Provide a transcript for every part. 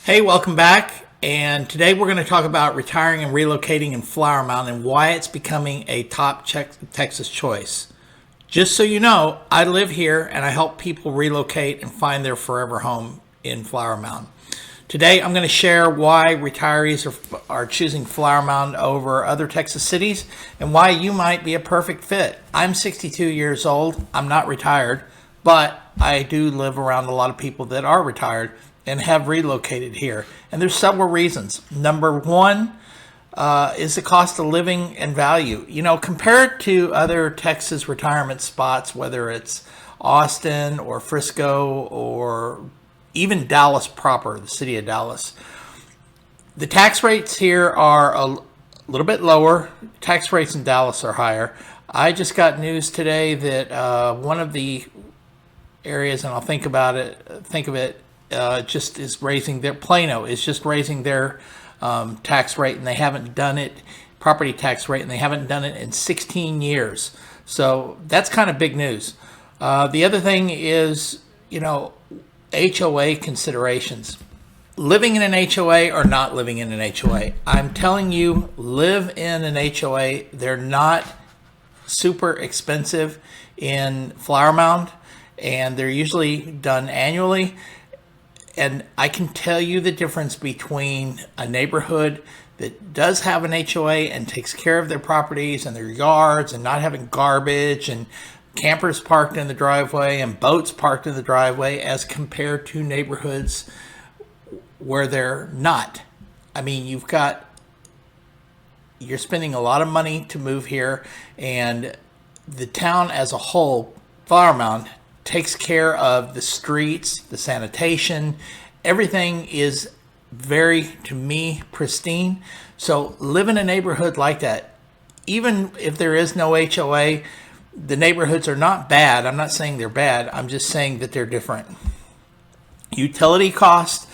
Hey, welcome back. And today we're going to talk about retiring and relocating in Flower Mound and why it's becoming a top Texas choice. Just so you know, I live here and I help people relocate and find their forever home in Flower Mound. Today I'm going to share why retirees are choosing Flower Mound over other Texas cities and why you might be a perfect fit. I'm 62 years old. I'm not retired, but I do live around a lot of people that are retired and have relocated here. And there's several reasons. Number one is the cost of living and value. You know, compared to other Texas retirement spots, whether it's Austin or Frisco or even Dallas proper, the city of Dallas, the tax rates here are a little bit lower. Tax rates in Dallas are higher. I just got news today that one of the areas, and I'll think of it, just is raising their Plano is just raising their tax rate, and they haven't done it, property tax rate, and they haven't done it in 16 years. So that's kind of big news. The other thing is, you know, HOA considerations. Living in an HOA or not living in an HOA. I'm telling you, live in an HOA. They're not super expensive in Flower Mound, and they're usually done annually. And I can tell you the difference between a neighborhood that does have an HOA and takes care of their properties and their yards and not having garbage and campers parked in the driveway and boats parked in the driveway as compared to neighborhoods where they're not. I mean, you're spending a lot of money to move here, and the town as a whole, Flower Mound, takes care of the streets, the sanitation, everything is very, to me, pristine. So live in a neighborhood like that. Even if there is no HOA, the neighborhoods are not bad. I'm not saying they're bad. I'm just saying that they're different. Utility costs.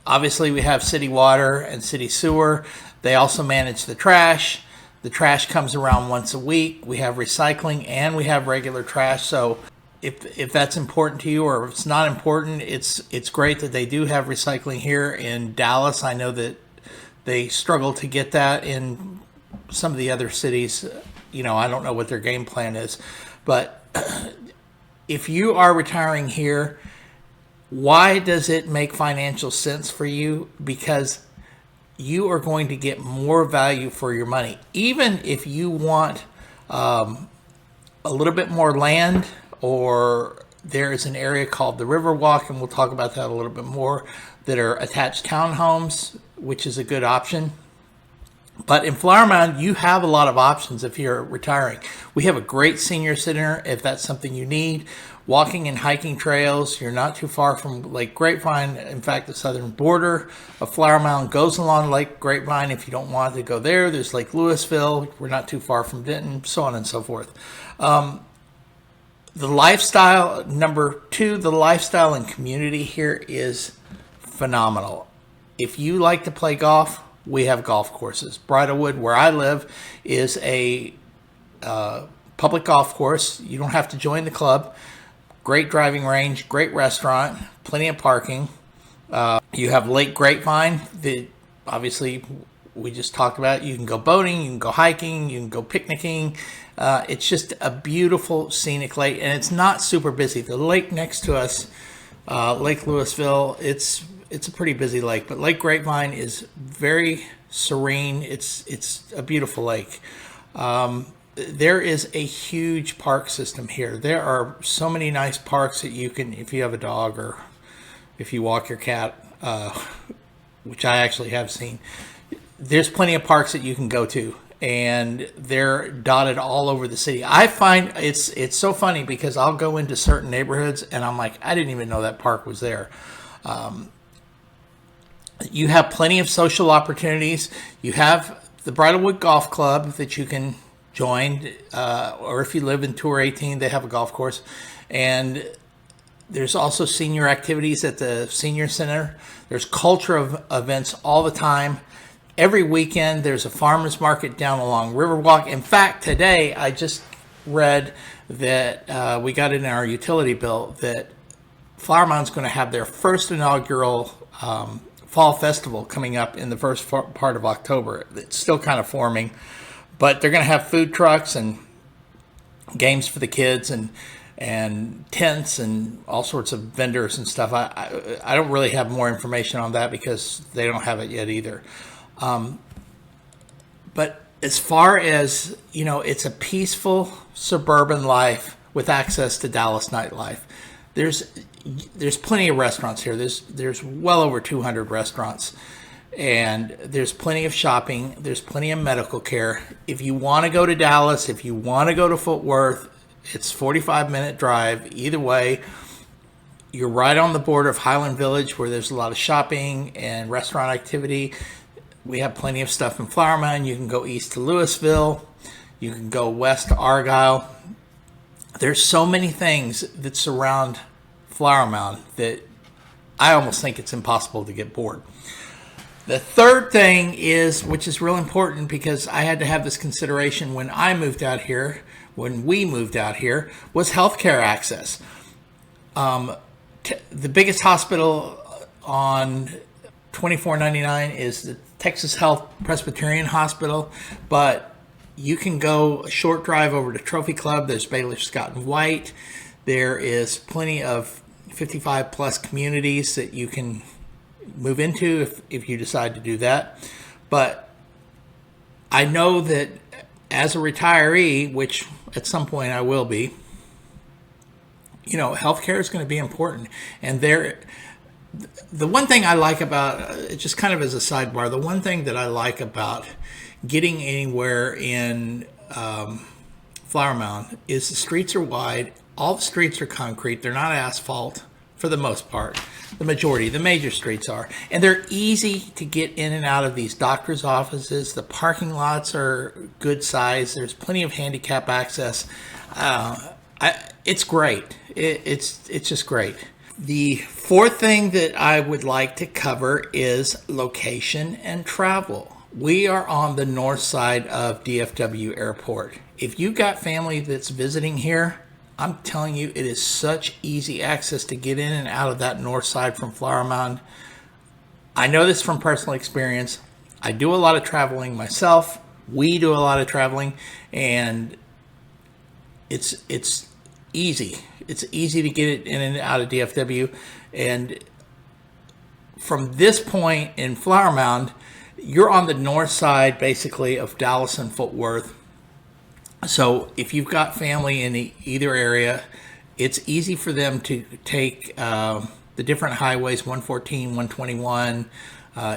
Obviously, we have city water and city sewer. They also manage the trash. The trash comes around once a week. We have recycling and we have regular trash. So if that's important to you, or if it's not important, it's great that they do have recycling here in Dallas. I know that they struggle to get that in some of the other cities. You know, I don't know what their game plan is. But if you are retiring here, why does it make financial sense for you? Because you are going to get more value for your money. Even if you want a little bit more land, or there is an area called the Riverwalk, and we'll talk about that a little bit more, that are attached townhomes, which is a good option. But in Flower Mound, you have a lot of options if you're retiring. We have a great senior center if that's something you need. Walking and hiking trails. You're not too far from Lake Grapevine. In fact, the southern border of Flower Mound goes along Lake Grapevine. If you don't want to go there, there's Lake Lewisville. We're not too far from Denton, so on and so forth. The lifestyle, number two, the lifestyle and community here is phenomenal. If you like to play golf, we have golf courses. Bridlewood, where I live, is a public golf course. You don't have to join the club. Great driving range, great restaurant, plenty of parking. You have Lake Grapevine that obviously we just talked about. You can go boating, you can go hiking, you can go picnicking. It's just a beautiful scenic lake, and it's not super busy. The lake next to us, Lake Lewisville, it's a pretty busy lake, but Lake Grapevine is very serene. It's a beautiful lake. There is a huge park system here. There are so many nice parks that you can, if you have a dog or if you walk your cat, which I actually have seen, there's plenty of parks that you can go to, and they're dotted all over the city. I find it's so funny because I'll go into certain neighborhoods and I'm like, I didn't even know that park was there. You have plenty of social opportunities. You have the Bridlewood Golf Club that you can join, or if you live in Tour 18, they have a golf course. And there's also senior activities at the senior center. There's culture events all the time. Every weekend, there's a farmer's market down along Riverwalk. In fact, today, I just read that we got in our utility bill that Flower Mound's going to have their first inaugural fall festival coming up in the first part of October. It's still kind of forming, but they're going to have food trucks and games for the kids and tents and all sorts of vendors and stuff. I don't really have more information on that because they don't have it yet either. But as far as, it's a peaceful suburban life with access to Dallas nightlife. There's plenty of restaurants here. There's well over 200 restaurants, and there's plenty of shopping. There's plenty of medical care. If you want to go to Dallas, if you want to go to Fort Worth, it's 45-minute drive either way. You're right on the border of Highland Village, where there's a lot of shopping and restaurant activity. We have plenty of stuff in Flower Mound. You can go east to Louisville. You can go west to Argyle. There's so many things that surround Flower Mound that I almost think it's impossible to get bored. The third thing is, which is real important because I had to have this consideration when we moved out here, was healthcare access. The biggest hospital on 2499 is the Texas Health Presbyterian Hospital, but you can go a short drive over to Trophy Club. There's Baylor Scott and White. There is plenty of 55 plus communities that you can move into if you decide to do that. But I know that as a retiree, which at some point I will be, healthcare is going to be important. And the one thing I like about, just kind of as a sidebar, the one thing that I like about getting anywhere in Flower Mound is the streets are wide. All the streets are concrete. They're not asphalt for the most part. The major streets are. And they're easy to get in and out of these doctor's offices. The parking lots are good size. There's plenty of handicap access. It's great. It's just great. The fourth thing that I would like to cover is location and travel. We are on the north side of DFW Airport. If you got family that's visiting here, I'm telling you, it is such easy access to get in and out of that north side from Flower Mound. I know this from personal experience. I do a lot of traveling myself. We do a lot of traveling, and it's easy. It's easy to get it in and out of DFW. And from this point in Flower Mound, you're on the north side, basically, of Dallas and Fort Worth. So if you've got family in either area, it's easy for them to take the different highways, 114, 121.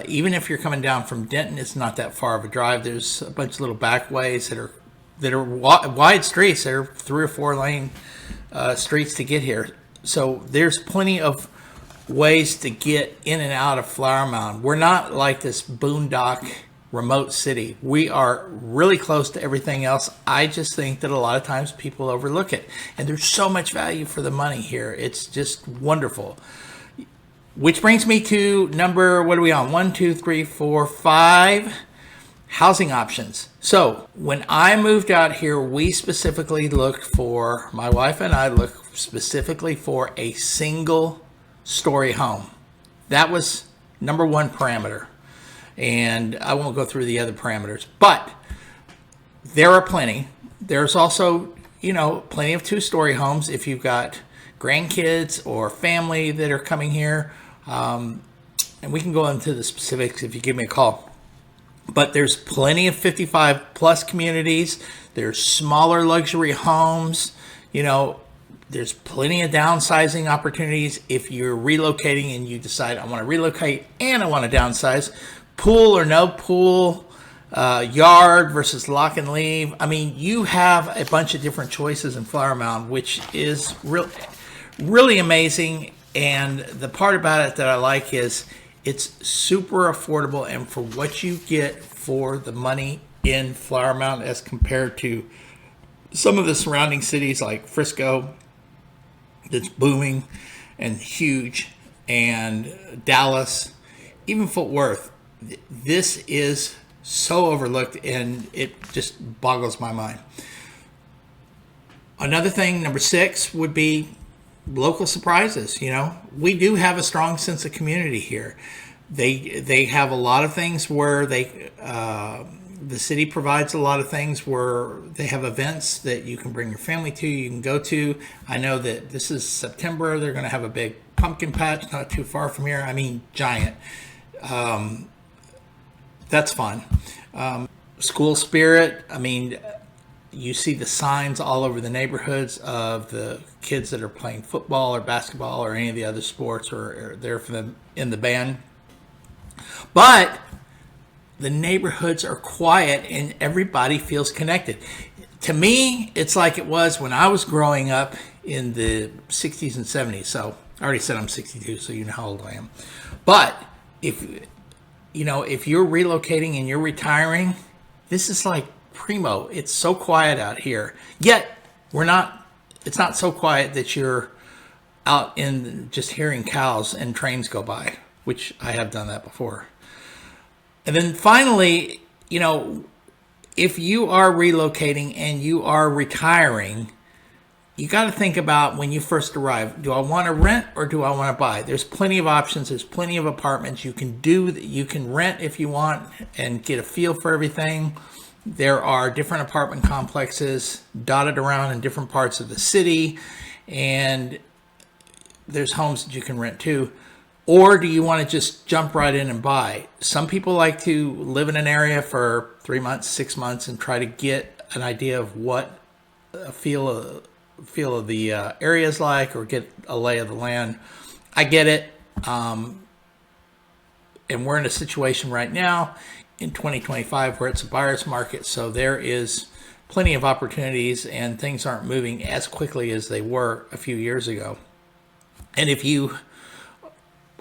Even if you're coming down from Denton, it's not that far of a drive. There's a bunch of little back ways that are wide streets. They're 3 or 4 lane streets to get here. So there's plenty of ways to get in and out of Flower Mound. We're not like this boondock remote city. We are really close to everything else. I just think that a lot of times people overlook it. And there's so much value for the money here. It's just wonderful. Which brings me to number, what are we on? 1, 2, 3, 4, 5 housing options. So when I moved out here, we specifically looked for, my wife and I looked specifically for a single story home. That was number one parameter. And I won't go through the other parameters, but there are plenty. There's also, plenty of 2-story homes if you've got grandkids or family that are coming here. And we can go into the specifics if you give me a call. But there's plenty of 55 plus communities. There's smaller luxury homes. There's plenty of downsizing opportunities if you're relocating and you decide I want to relocate and I want to downsize. Pool or no pool, yard versus lock and leave. I mean, you have a bunch of different choices in Flower Mound, which is really amazing. And the part about it that I like is it's super affordable, and for what you get for the money in Flower Mound as compared to some of the surrounding cities like Frisco, that's booming and huge, and Dallas, even Fort Worth. This is so overlooked, and it just boggles my mind. Another thing, number 6, would be local surprises. We do have a strong sense of community here. They have a lot of things where the city provides a lot of things where they have events that you can bring your family to, you can go to. I know that this is September. They're going to have a big pumpkin patch not too far from here. I mean, giant. That's fun. School spirit. I mean, you see the signs all over the neighborhoods of the kids that are playing football or basketball or any of the other sports, or they're for them in the band. But the neighborhoods are quiet and everybody feels connected. To me, it's like it was when I was growing up in the 60s and 70s. So I already said I'm 62, so you know how old I am. But if you're relocating and you're retiring, this is like primo. It's so quiet out here. Yet it's not so quiet that you're out in just hearing cows and trains go by, which I have done that before. And then finally, if you are relocating and you are retiring, you got to think about when you first arrive, do I want to rent or do I want to buy? There's plenty of options. There's plenty of apartments you can rent if you want and get a feel for everything. There are different apartment complexes dotted around in different parts of the city, and there's homes that you can rent too. Or do you want to just jump right in and buy? Some people like to live in an area for 3 months, 6 months, and try to get an idea of what a feel of the area is like, or get a lay of the land. I get it. And we're in a situation right now in 2025 where it's a buyer's market. So there is plenty of opportunities and things aren't moving as quickly as they were a few years ago. And if you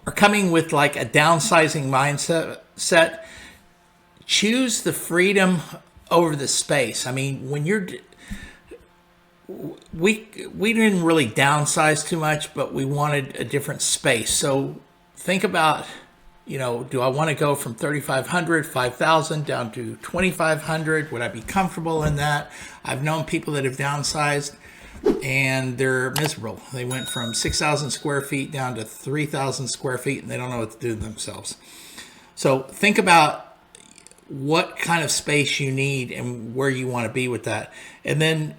are coming with like a downsizing mindset, choose the freedom over the space. I mean, when we didn't really downsize too much, but we wanted a different space. So think about, do I want to go from 3,500, 5,000 down to 2,500? Would I be comfortable in that? I've known people that have downsized and they're miserable. They went from 6,000 square feet down to 3,000 square feet and they don't know what to do with themselves. So think about what kind of space you need and where you want to be with that. And then,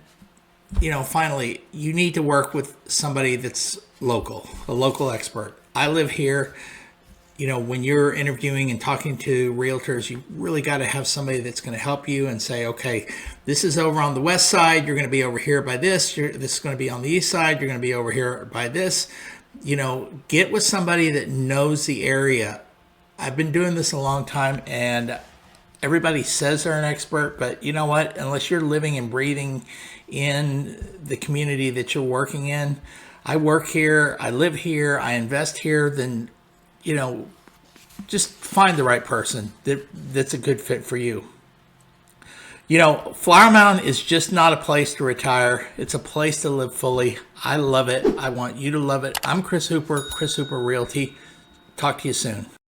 finally, you need to work with somebody that's local, a local expert. I live here. When you're interviewing and talking to realtors, you really got to have somebody that's going to help you and say, okay, this is over on the west side. You're going to be over here by this. This is going to be on the east side. You're going to be over here by this. Get with somebody that knows the area. I've been doing this a long time, and everybody says they're an expert, but you know what? Unless you're living and breathing in the community that you're working in, I work here, I live here, I invest here, then just find the right person that's a good fit for you. Flower Mound is just not a place to retire. It's a place to live fully. I love it. I want you to love it. I'm Chris Hooper, Chris Hooper Realty. Talk to you soon.